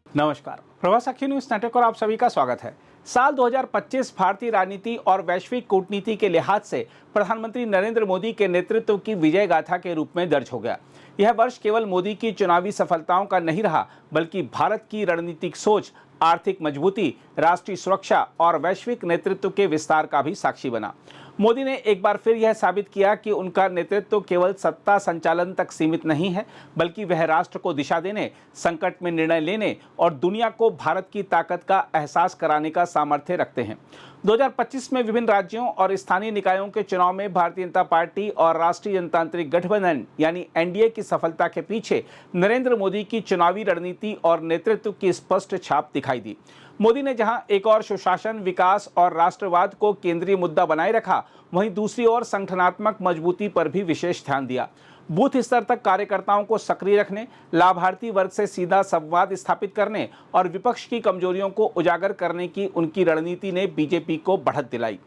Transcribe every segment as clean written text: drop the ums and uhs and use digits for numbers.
नमस्कार, प्रवास अखिल news network और आप सभी का स्वागत है। साल 2025 भारतीय राजनीति और वैश्विक कूटनीति के लिहाज से प्रधानमंत्री नरेंद्र मोदी के नेतृत्व की विजय गाथा के रूप में दर्ज हो गया। यह वर्ष केवल मोदी की चुनावी सफलताओं का नहीं रहा, बल्कि भारत की रणनीतिक सोच, आर्थिक मजबूती, राष्ट्रीय सुरक्षा और वैश्विक नेतृत्व के विस्तार का भी साक्षी बना। मोदी ने एक बार फिर यह साबित किया कि उनका नेतृत्व केवल सत्ता संचालन तक सीमित नहीं है, बल्कि वह राष्ट्र को दिशा देने, संकट में निर्णय लेने और दुनिया को भारत की ताकत का एहसास कराने का सामर्थ्य रखते हैं। 2025 में विभिन्न राज्यों और स्थानीय निकायों के चुनाव में भारतीय जनता पार्टी और राष्ट्रीय जनतांत्रिक गठबंधन यानी एनडीए की सफलता के पीछे नरेंद्र मोदी की चुनावी रणनीति और नेतृत्व की स्पष्ट छाप दिखाई दी। मोदी ने जहां एक ओर सुशासन, विकास और राष्ट्रवाद को केंद्रीय मुद्दा बनाए रखा, वहीं दूसरी ओर संगठनात्मक मजबूती पर भी विशेष ध्यान दिया। बूथ स्तर तक कार्यकर्ताओं को सक्रिय रखने, लाभार्थी वर्ग से सीधा संवाद स्थापित करने और विपक्ष की कमजोरियों को उजागर करने की उनकी रणनीति ने बीजेपी को बढ़त दिलाई।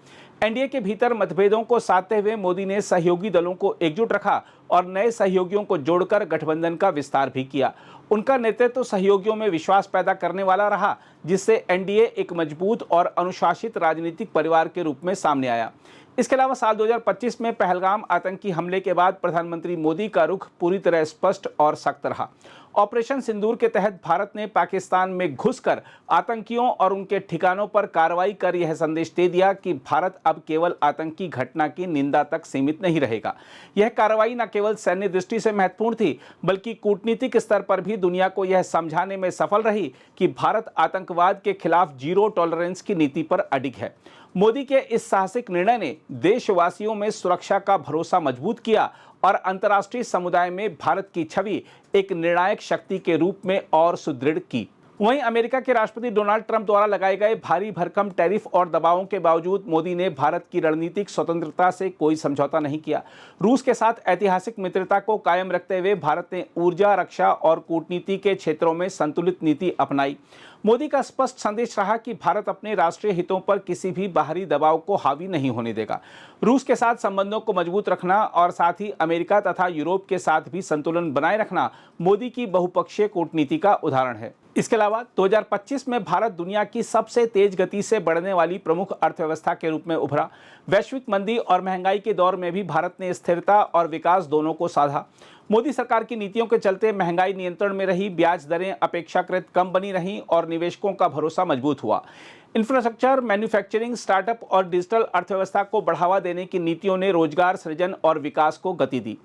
एनडीए के भीतर मतभेदों को साधते हुए मोदी ने सहयोगी दलों को एकजुट रखा और नए सहयोगियों को जोड़कर गठबंधन का विस्तार भी किया। उनका नेतृत्व सहयोगियों में विश्वास पैदा करने वाला रहा, जिससे एनडीए एक मजबूत और अनुशासित राजनीतिक परिवार के रूप में सामने आया। इसके अलावा साल 2025 में पहलगाम आतंकी हमले के बाद प्रधानमंत्री मोदी का रुख पूरी तरह स्पष्ट और सख्त रहा। ऑपरेशन सिंदूर के तहत भारत ने पाकिस्तान में घुसकर आतंकियों और उनके ठिकानों पर कार्रवाई कर यह संदेश दे दिया कि भारत अब केवल आतंकी घटना की निंदा तक सीमित नहीं रहेगा। यह कार्रवाई न केवल सैन्य दृष्टि से महत्वपूर्ण थी, बल्कि कूटनीतिक स्तर पर भी दुनिया को यह समझाने में सफल रही कि भारत आतंकवाद के खिलाफ जीरो टॉलरेंस की नीति पर अडिग है। मोदी के इस साहसिक निर्णय ने देशवासियों में सुरक्षा का भरोसा मजबूत किया और अंतर्राष्ट्रीय समुदाय में भारत की छवि एक निर्णायक शक्ति के रूप में और सुदृढ़ की। वहीं अमेरिका के राष्ट्रपति डोनाल्ड ट्रंप द्वारा लगाए गए भारी भरकम टैरिफ और दबावों के बावजूद मोदी ने भारत की रणनीतिक स्वतंत्रता से कोई समझौता नहीं किया। रूस के साथ ऐतिहासिक मित्रता को कायम रखते हुए भारत ने ऊर्जा, रक्षा और कूटनीति के क्षेत्रों में संतुलित नीति अपनाई। मोदी का स्पष्ट संदेश रहा कि भारत अपने राष्ट्रीय हितों पर किसी भी बाहरी दबाव को हावी नहीं होने देगा। रूस के साथ संबंधों को मजबूत रखना और साथ ही अमेरिका तथा यूरोप के साथ भी संतुलन बनाए रखना मोदी की बहुपक्षीय कूटनीति का उदाहरण है। इसके अलावा 2025 में भारत दुनिया की सबसे तेज गति से बढ़ने वाली प्रमुख अर्थव्यवस्था के रूप में उभरा। वैश्विक मंदी और महंगाई के दौर में भी भारत ने स्थिरता और विकास दोनों को साधा। मोदी सरकार की नीतियों के चलते महंगाई नियंत्रण में रही, ब्याज दरें अपेक्षाकृत कम बनी रहीं और निवेशकों का भरोसा मजबूत हुआ। इंफ्रास्ट्रक्चर, मैन्युफैक्चरिंग, स्टार्टअप और डिजिटल अर्थव्यवस्था को बढ़ावा देने की नीतियों ने रोजगार सृजन और विकास को गति दी।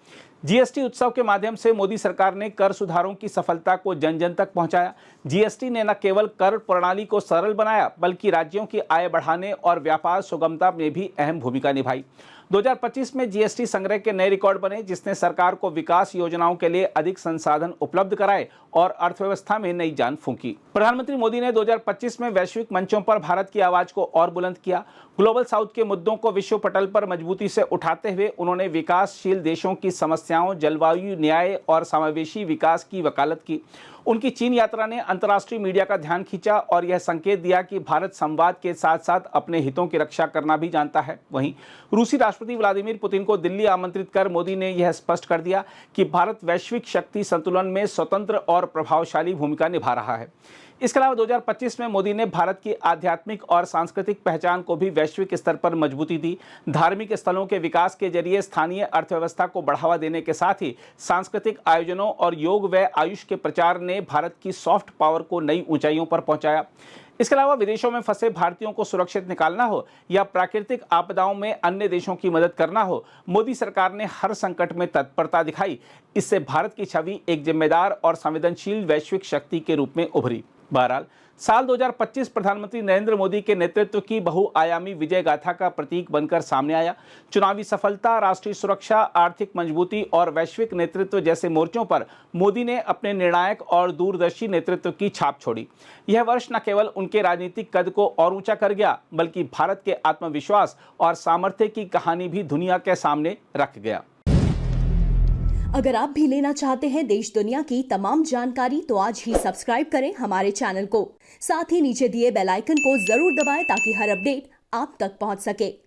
जीएसटी उत्सव के माध्यम से मोदी सरकार ने कर सुधारों की सफलता को जन जन तक पहुंचाया। जीएसटी ने न केवल कर प्रणाली को सरल बनाया, बल्कि राज्यों की आय बढ़ाने और व्यापार सुगमता में भी अहम भूमिका निभाई। 2025 में जीएसटी संग्रह के नए रिकॉर्ड बने, जिसने सरकार को विकास योजनाओं के लिए अधिक संसाधन उपलब्ध कराए और अर्थव्यवस्था में नई जान फूंकी। प्रधानमंत्री मोदी ने 2025 में वैश्विक मंचों पर भारत की आवाज को और बुलंद किया। ग्लोबल साउथ के मुद्दों को विश्व पटल पर मजबूती से उठाते हुए उन्होंने विकासशील देशों की समस्याओं, जलवायु, न्याय और समावेशी विकास की वकालत की। उनकी चीन यात्रा ने अंतर्राष्ट्रीय मीडिया का ध्यान खींचा और यह संकेत दिया कि भारत संवाद के साथ साथ अपने हितों की रक्षा करना भी जानता है। वहीं रूसी राष्ट्रपति व्लादिमीर पुतिन को दिल्ली आमंत्रित कर मोदी ने यह स्पष्ट कर दिया कि भारत वैश्विक शक्ति संतुलन में स्वतंत्र और प्रभावशाली भूमिका निभा रहा है। इसके अलावा 2025 में मोदी ने भारत की आध्यात्मिक और सांस्कृतिक पहचान को भी वैश्विक स्तर पर मजबूती दी। धार्मिक स्थलों के विकास के जरिए स्थानीय अर्थव्यवस्था को बढ़ावा देने के साथ ही सांस्कृतिक आयोजनों और योग व आयुष के प्रचार ने भारत की सॉफ्ट पावर को नई ऊंचाइयों पर पहुंचाया। इसके अलावा विदेशों में फंसे भारतीयों को सुरक्षित निकालना हो या प्राकृतिक आपदाओं में अन्य देशों की मदद करना हो, मोदी सरकार ने हर संकट में तत्परता दिखाई। इससे भारत की छवि एक जिम्मेदार और संवेदनशील वैश्विक शक्ति के रूप में उभरी। बहरहाल साल 2025 प्रधानमंत्री नरेंद्र मोदी के नेतृत्व की बहुआयामी विजय गाथा का प्रतीक बनकर सामने आया। चुनावी सफलता, राष्ट्रीय सुरक्षा, आर्थिक मजबूती और वैश्विक नेतृत्व जैसे मोर्चों पर मोदी ने अपने निर्णायक और दूरदर्शी नेतृत्व की छाप छोड़ी। यह वर्ष न केवल उनके राजनीतिक कद को और ऊंचा कर गया, बल्कि भारत के आत्मविश्वास और सामर्थ्य की कहानी भी दुनिया के सामने रख गया। अगर आप भी लेना चाहते हैं देश दुनिया की तमाम जानकारी, तो आज ही सब्सक्राइब करें हमारे चैनल को। साथ ही नीचे दिए बेल आइकन को जरूर दबाएं ताकि हर अपडेट आप तक पहुंच सके।